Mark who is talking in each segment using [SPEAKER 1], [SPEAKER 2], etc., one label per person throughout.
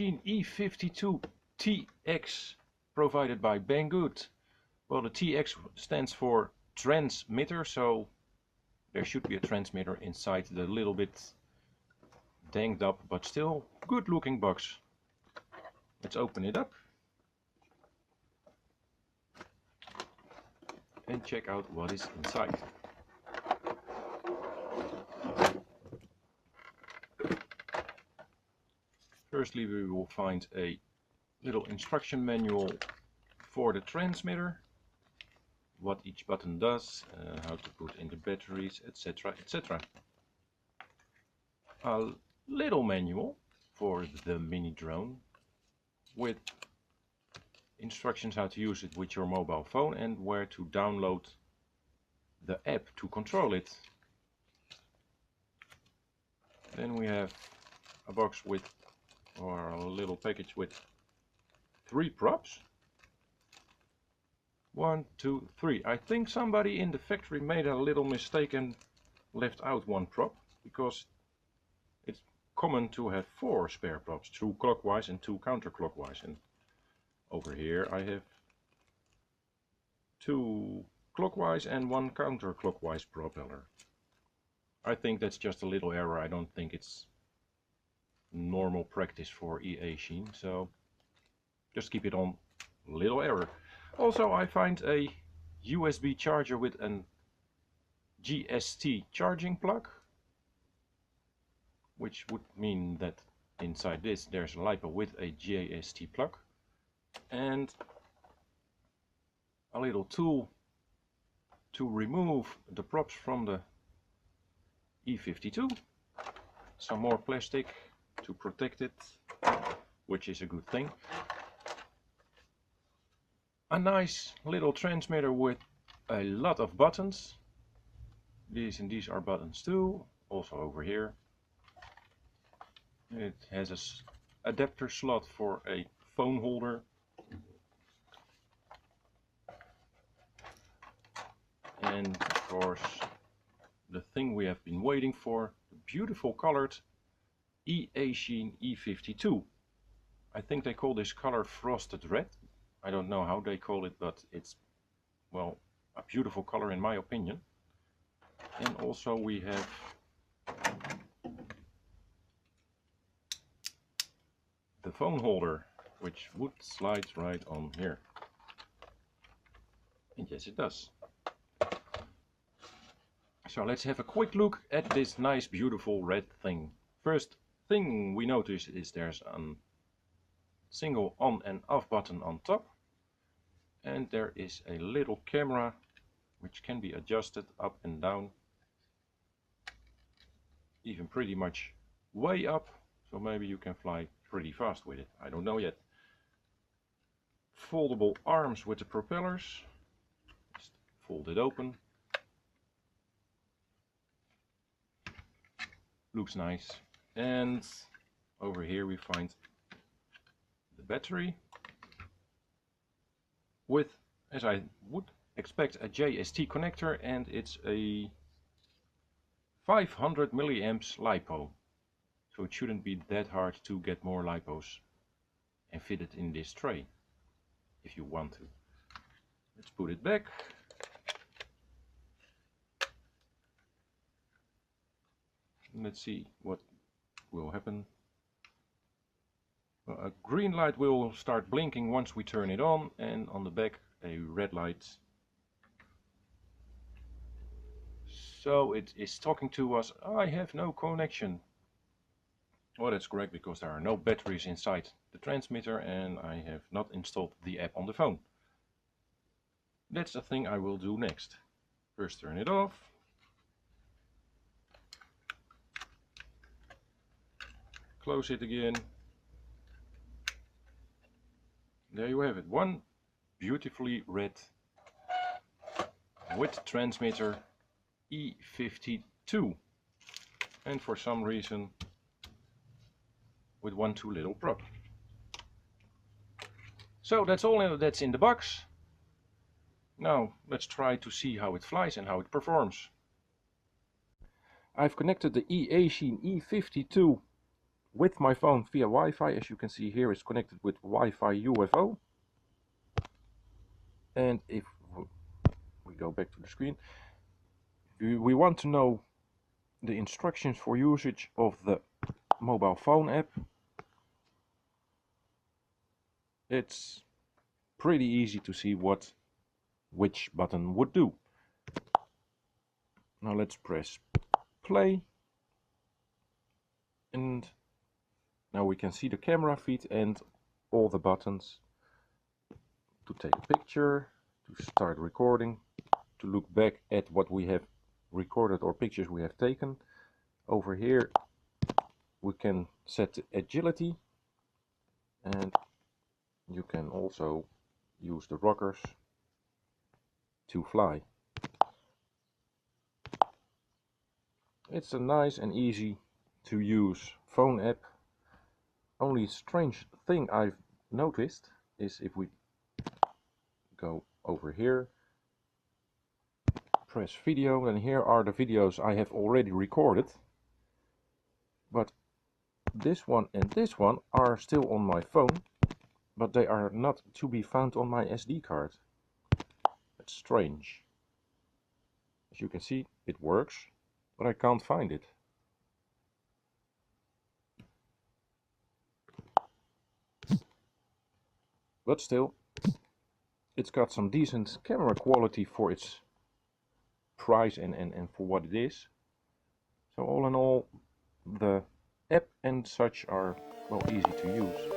[SPEAKER 1] Eachine E52 TX provided by Banggood. Well, the TX stands for transmitter, so there should be a transmitter inside the little bit danged up but still good looking box. Let's open it up and check out what is inside. Firstly, we will find a little instruction manual for the transmitter, what each button does, how to put in the batteries, etc, etc. A little manual for the mini drone with instructions how to use it with your mobile phone and where to download the app to control it. Then we have a box with, or a little package with 3 props. 1, 2, 3. I think somebody in the factory made a little mistake and left out 1 prop, because it's common to have 4 spare props, 2 clockwise and 2 counterclockwise. And over here I have 2 clockwise and 1 counterclockwise propeller. I think that's just a little error. I don't think it's normal practice for Eachine, so just keep it on little error. Also, I find a USB charger with an GST charging plug, which would mean that inside this there's a lipo with a GST plug, and a little tool to remove the props from the E52. Some more plastic to protect it, which is a good thing. A nice little transmitter with a lot of buttons. These are buttons too, also over here. It has an adapter slot for a phone holder. And of course, the thing we have been waiting for, the beautiful colored Eachine E52. I think they call this color frosted red. I don't know how they call it, but it's, well, a beautiful color in my opinion. And also we have the phone holder, which would slide right on here. And yes, it does. So let's have a quick look at this nice beautiful red thing. First thing we notice is there's a single on and off button on top, and there is a little camera which can be adjusted up and down, even pretty much way up, so maybe you can fly pretty fast with it. I don't know yet. Foldable arms with the propellers. Just fold it open. Looks nice. And over here we find the battery with, as I would expect, a JST connector, and it's a 500 milliamps lipo, so it shouldn't be that hard to get more lipos and fit it in this tray if you want to. Let's put it back. Let's see what will happen. Well, a green light will start blinking once we turn it on, and on the back a red light. So it is talking to us, I have no connection. Well, that's correct, because there are no batteries inside the transmitter and I have not installed the app on the phone. That's the thing I will do next. First turn it off. Close it again. There you have it. One beautifully red with transmitter E52. And for some reason with 1 too little prop. So that's all that's in the box. Now let's try to see how it flies and how it performs. I've connected the Eachine E52 with my phone via Wi-Fi. As you can see here, it's connected with Wi-Fi UFO. And if we go back to the screen, we want to know the instructions for usage of the mobile phone app. It's pretty easy to see which button would do. Now let's press play, and now we can see the camera feed and all the buttons: to take a picture, to start recording, to look back at what we have recorded or pictures we have taken. Over here we can set the agility, and you can also use the rockers to fly. It's a nice and easy to use phone app. Only strange thing I've noticed is if we go over here, press video, and here are the videos I have already recorded, but this one and this one are still on my phone, but they are not to be found on my SD card. That's strange. As you can see, it works, but I can't find it. But still, it's got some decent camera quality for its price and for what it is. So all in all, the app and such are, well, easy to use.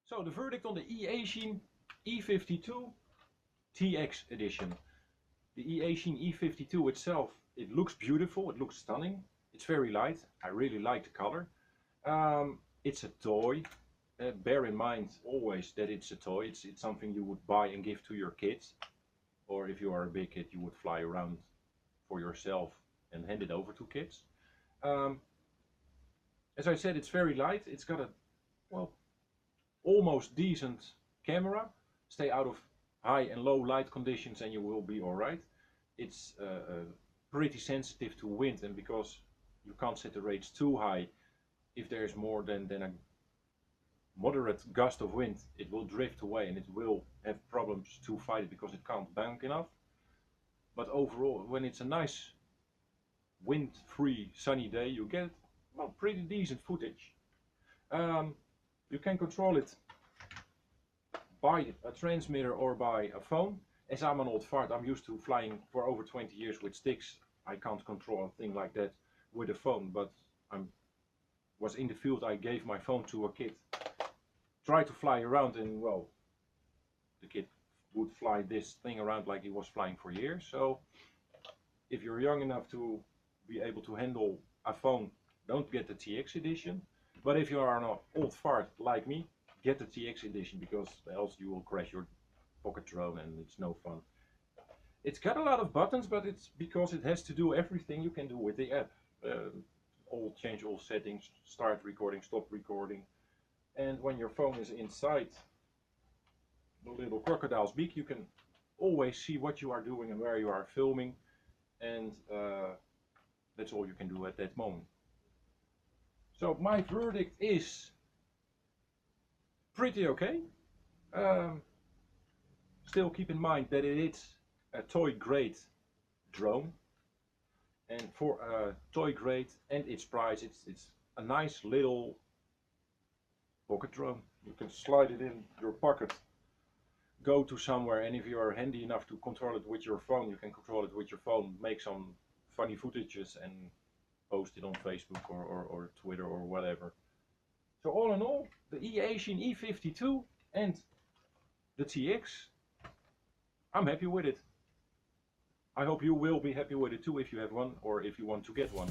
[SPEAKER 1] So the verdict on the Eachine E52 TX edition. The Eachine E52 itself, it looks beautiful, it looks stunning. It's very light. I really like the color. It's a toy. Bear in mind always that it's a toy. It's something you would buy and give to your kids. Or if you are a big kid, you would fly around for yourself and hand it over to kids. As I said, it's very light. It's got a, well, almost decent camera. Stay out of high and low light conditions and you will be alright. It's pretty sensitive to wind, and because you can't set the rates too high, if there is more than a moderate gust of wind, it will drift away and it will have problems to fight it because it can't bank enough. But overall, when it's a nice wind-free sunny day, you get, well, pretty decent footage. You can control it by a transmitter or by a phone. As I'm an old fart, I'm used to flying for over 20 years with sticks. I can't control a thing like that with a phone, but was in the field, I gave my phone to a kid. Tried to fly around, and well, the kid would fly this thing around like he was flying for years. So if you're young enough to be able to handle a phone, don't get the TX edition. But if you are an old fart like me, get the TX edition, because else you will crash your pocket drone and it's no fun. It's got a lot of buttons, but it's because it has to do everything you can do with the app. change all settings, start recording, stop recording. And when your phone is inside the little crocodile's beak, you can always see what you are doing and where you are filming, and that's all you can do at that moment. So my verdict is pretty okay. Still keep in mind that it is a toy grade drone, and for a toy grade and its price, it's a nice little pocket drone. You can slide it in your pocket, go to somewhere, and if you are handy enough to control it with your phone, you can control it with your phone, make some funny footages and post it on Facebook or Twitter or whatever. So all in all, the Eachine E52 and the TX, I'm happy with it. I hope you will be happy with it too if you have one or if you want to get one.